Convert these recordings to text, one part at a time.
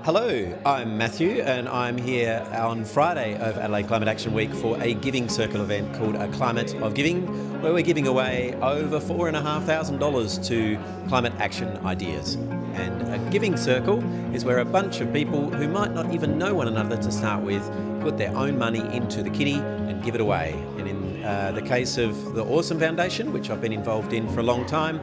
Hello, I'm Matthew and I'm here on Friday of Adelaide Climate Action Week for a Giving Circle event called A Climate of Giving, where we're giving away over $4,500 to climate action ideas. And a Giving Circle is where a bunch of people who might not even know one another to start with put their own money into the kitty and give it away. And in the case of the Awesome Foundation, which I've been involved in for a long time,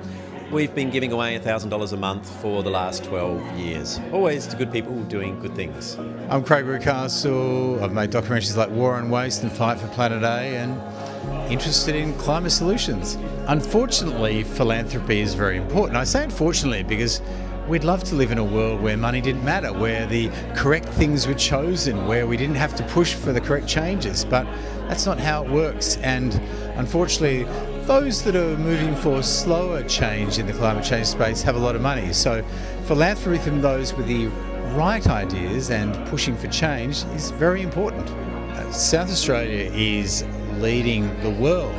we've been giving away $1,000 a month for the last 12 years. Always to good people doing good things. I'm Craig Rucastle. I've made documentaries like War on Waste and Fight for Planet A, and interested in climate solutions. Unfortunately, philanthropy is very important. I say unfortunately because we'd love to live in a world where money didn't matter, where the correct things were chosen, where we didn't have to push for the correct changes, but that's not how it works. And unfortunately, those that are moving for slower change in the climate change space have a lot of money. So philanthropy from those with the right ideas and pushing for change is very important. South Australia is leading the world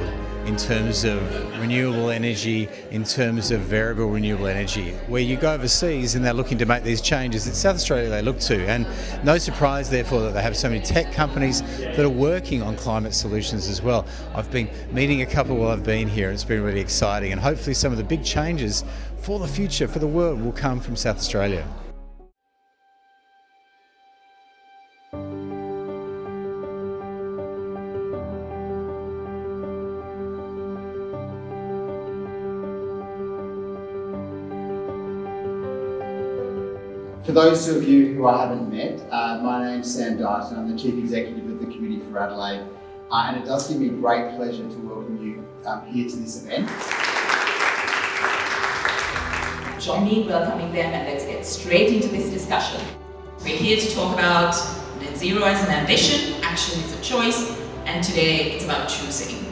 in terms of renewable energy, in terms of variable renewable energy. Where you go overseas and they're looking to make these changes, it's South Australia they look to. And no surprise, therefore, that they have so many tech companies that are working on climate solutions as well. I've been meeting a couple while I've been here. It's been really exciting. And hopefully some of the big changes for the future, for the world, will come from South Australia. For those of you who I haven't met, my name's Sam Darton. I'm the Chief Executive of the Committee for Adelaide, and it does give me great pleasure to welcome you here to this event. Join me in welcoming them, and let's get straight into this discussion. We're here to talk about net zero as an ambition, action is a choice, and today it's about choosing.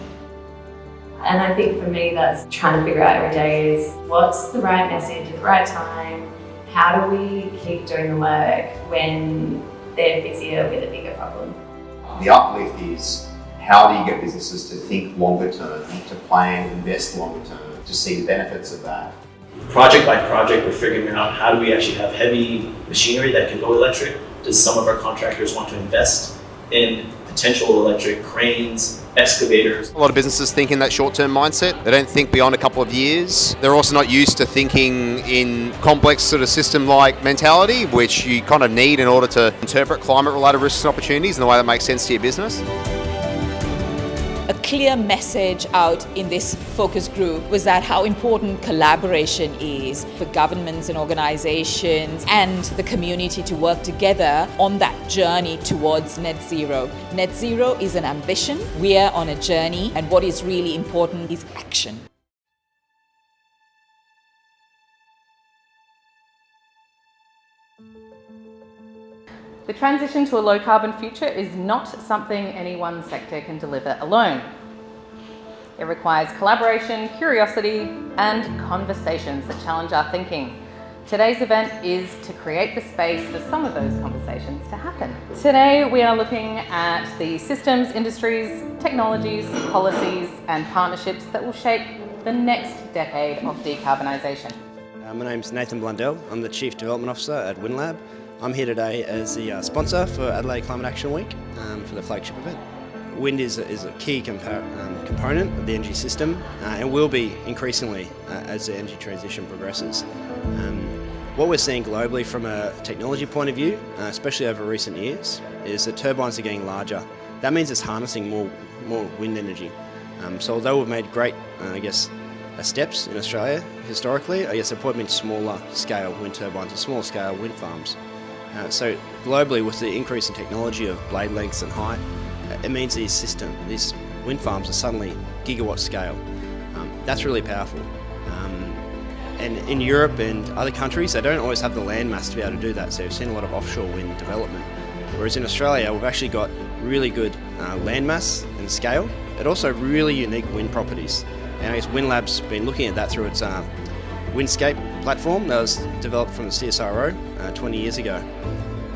And I think for me that's trying to figure out every day is what's the right message at the right time. How do we keep doing the work when they're busier with a bigger problem? The uplift is how do you get businesses to think longer term, to plan, invest longer term, to see the benefits of that. Project by project, we're figuring out how do we actually have heavy machinery that can go electric. Does some of our contractors want to invest in potential electric cranes, excavators? A lot of businesses think in that short-term mindset. They don't think beyond a couple of years. They're also not used to thinking in complex sort of system-like mentality, which you kind of need in order to interpret climate-related risks and opportunities in the way that makes sense to your business. A clear message out in this focus group was that how important collaboration is for governments and organizations and the community to work together on that journey towards net zero. Net zero is an ambition, we are on a journey, and what is really important is action. The transition to a low-carbon future is not something any one sector can deliver alone. It requires collaboration, curiosity, and conversations that challenge our thinking. Today's event is to create the space for some of those conversations to happen. Today, we are looking at the systems, industries, technologies, policies, and partnerships that will shape the next decade of decarbonisation. My name's Nathan Blundell. I'm the Chief Development Officer at WindLab. I'm here today as the sponsor for Adelaide Climate Action Week for the flagship event. Wind is a key component of the energy system and will be increasingly as the energy transition progresses. What we're seeing globally from a technology point of view, especially over recent years, is that turbines are getting larger. That means it's harnessing more wind energy. So although we've made great, steps in Australia historically, there have been smaller scale wind turbines and smaller scale wind farms. So globally, with the increase in technology of blade lengths and height, it means these wind farms are suddenly gigawatt scale. That's really powerful. And in Europe and other countries, they don't always have the land mass to be able to do that, so we've seen a lot of offshore wind development. Whereas in Australia, we've actually got really good land mass and scale, but also really unique wind properties. And I guess WindLab's been looking at that through its Windscape platform that was developed from the CSIRO 20 years ago.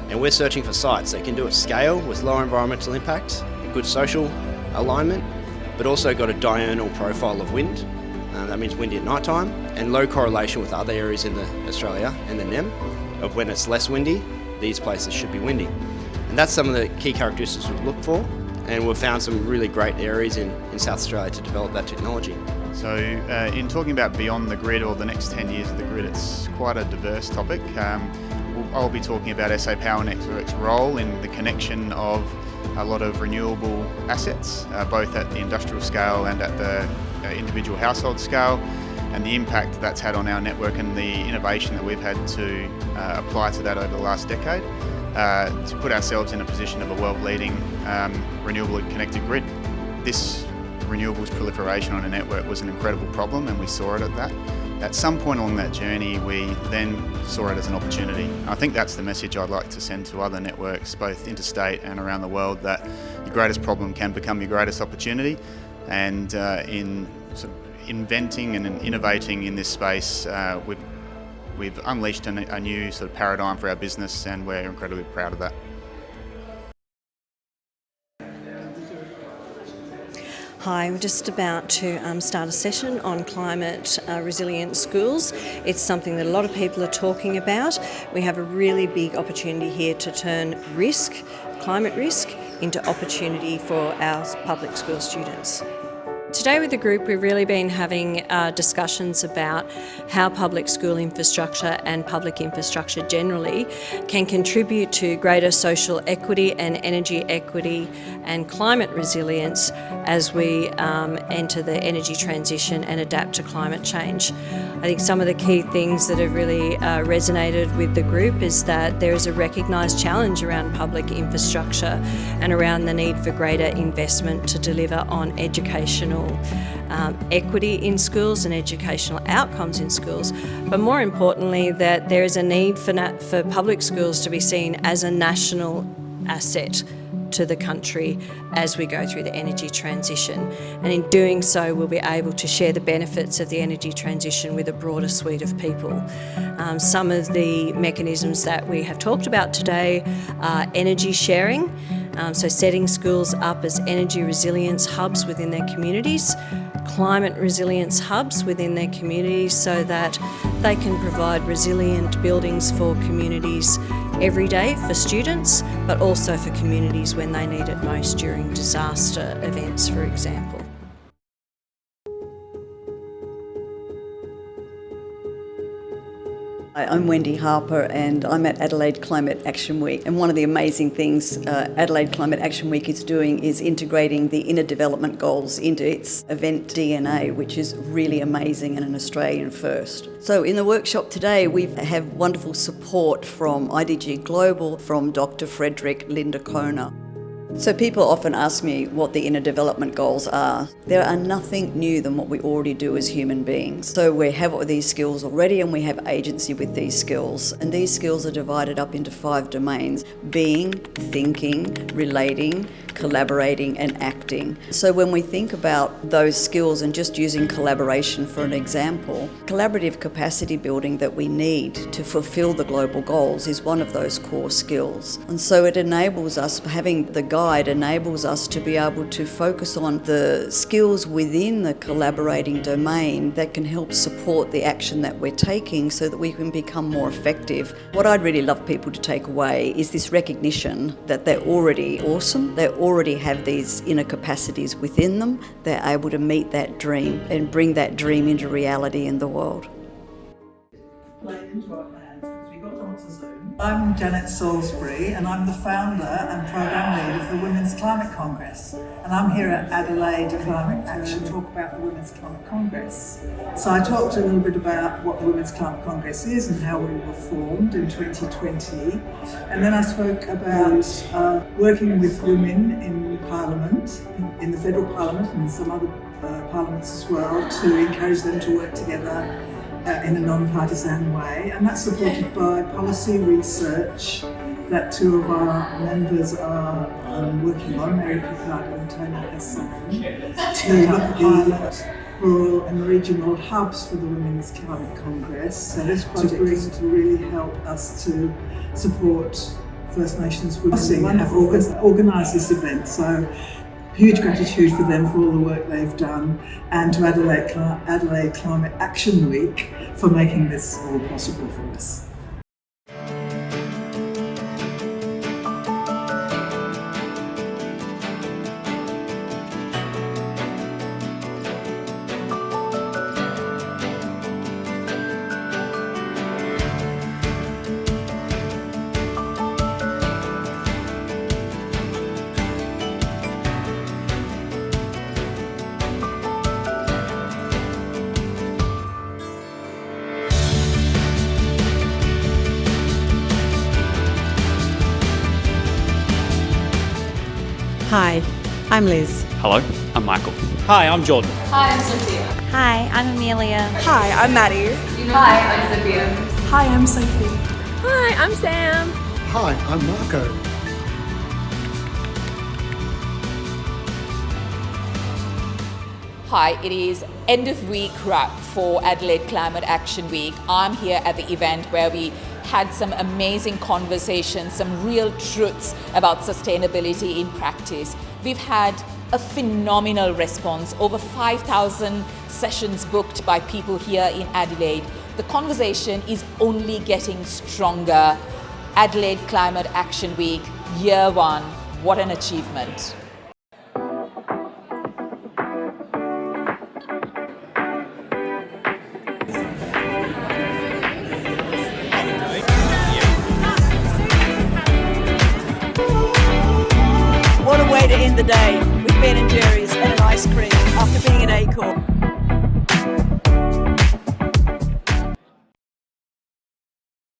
And we're searching for sites that can do it scale with lower environmental impact, good social alignment, but also got a diurnal profile of wind. That means windy at night time and low correlation with other areas in Australia and the NEM of when it's less windy these places should be windy. And that's some of the key characteristics we look for, and we've found some really great areas in South Australia to develop that technology. So in talking about beyond the grid or the next 10 years of the grid, it's quite a diverse topic. I'll be talking about SA Power Network's role in the connection of a lot of renewable assets, both at the industrial scale and at the individual household scale, and the impact that's had on our network and the innovation that we've had to apply to that over the last decade to put ourselves in a position of a world-leading renewable connected grid. This renewables proliferation on a network was an incredible problem, and we saw it at that. At some point along that journey, we then saw it as an opportunity. And I think that's the message I'd like to send to other networks, both interstate and around the world, that your greatest problem can become your greatest opportunity. And in sort of inventing and innovating in this space, we've unleashed a new sort of paradigm for our business, and we're incredibly proud of that. Hi, we're just about to start a session on climate resilient schools. It's something that a lot of people are talking about. We have a really big opportunity here to turn risk, climate risk, into opportunity for our public school students. Today with the group, we've really been having discussions about how public school infrastructure and public infrastructure generally can contribute to greater social equity and energy equity and climate resilience as we enter the energy transition and adapt to climate change. I think some of the key things that have really resonated with the group is that there is a recognised challenge around public infrastructure and around the need for greater investment to deliver on educational equity in schools and educational outcomes in schools, but more importantly that there is a need for public schools to be seen as a national asset to the country as we go through the energy transition. And in doing so, we'll be able to share the benefits of the energy transition with a broader suite of people. Some of the mechanisms that we have talked about today are energy sharing, so setting schools up as energy resilience hubs within their communities, climate resilience hubs within their communities so that they can provide resilient buildings for communities every day for students, but also for communities when they need it most during disaster events, for example. I'm Wendy Harper and I'm at Adelaide Climate Action Week, and one of the amazing things Adelaide Climate Action Week is doing is integrating the Inner Development Goals into its event DNA, which is really amazing and an Australian first. So in the workshop today we have wonderful support from IDG Global, from Dr. Frederick Linder-Kohner. So people often ask me what the Inner Development Goals are. There are nothing new than what we already do as human beings. So we have these skills already and we have agency with these skills. And these skills are divided up into 5 domains: being, thinking, relating, collaborating and acting. So when we think about those skills and just using collaboration for an example, collaborative capacity building that we need to fulfill the global goals is one of those core skills. And so it enables us, having the guide enables us to be able to focus on the skills within the collaborating domain that can help support the action that we're taking so that we can become more effective. What I'd really love people to take away is this recognition that they're already awesome, they already have these inner capacities within them, they're able to meet that dream and bring that dream into reality in the world. I'm Janet Salisbury and I'm the founder and program lead of the Women's Climate Congress, and I'm here at Adelaide Climate Action to talk about the Women's Climate Congress. So I talked a little bit about what the Women's Climate Congress is and how we were formed in 2020, and then I spoke about working with women in Parliament, in the Federal Parliament and some other parliaments as well, to encourage them to work together in a non-partisan way, and that's supported by policy research that 2 of our members are working on, Mary Pickard and Tony Hassan, to look at pilot rural and regional hubs for the Women's Climate Congress. So this project is to really help us to support First Nations women and have organised this event. So huge gratitude for them for all the work they've done, and to Adelaide Climate Action Week for making this all possible for us. Hi, I'm Liz. Hello, I'm Michael. Hi, I'm Jordan. Hi, I'm Sophia. Hi, I'm Amelia. Hi, I'm Maddie. Hi, I'm Sophia. Hi, I'm Sophie. Hi, I'm Sam. Hi, I'm Marco. Hi, it is end of week wrap for Adelaide Climate Action Week. I'm here at the event where we had some amazing conversations, some real truths about sustainability in practice. We've had a phenomenal response, over 5,000 sessions booked by people here in Adelaide. The conversation is only getting stronger. Adelaide Climate Action Week, year one, what an achievement. What a way to end the day with Ben and Jerry's and an ice cream after being at Acorn.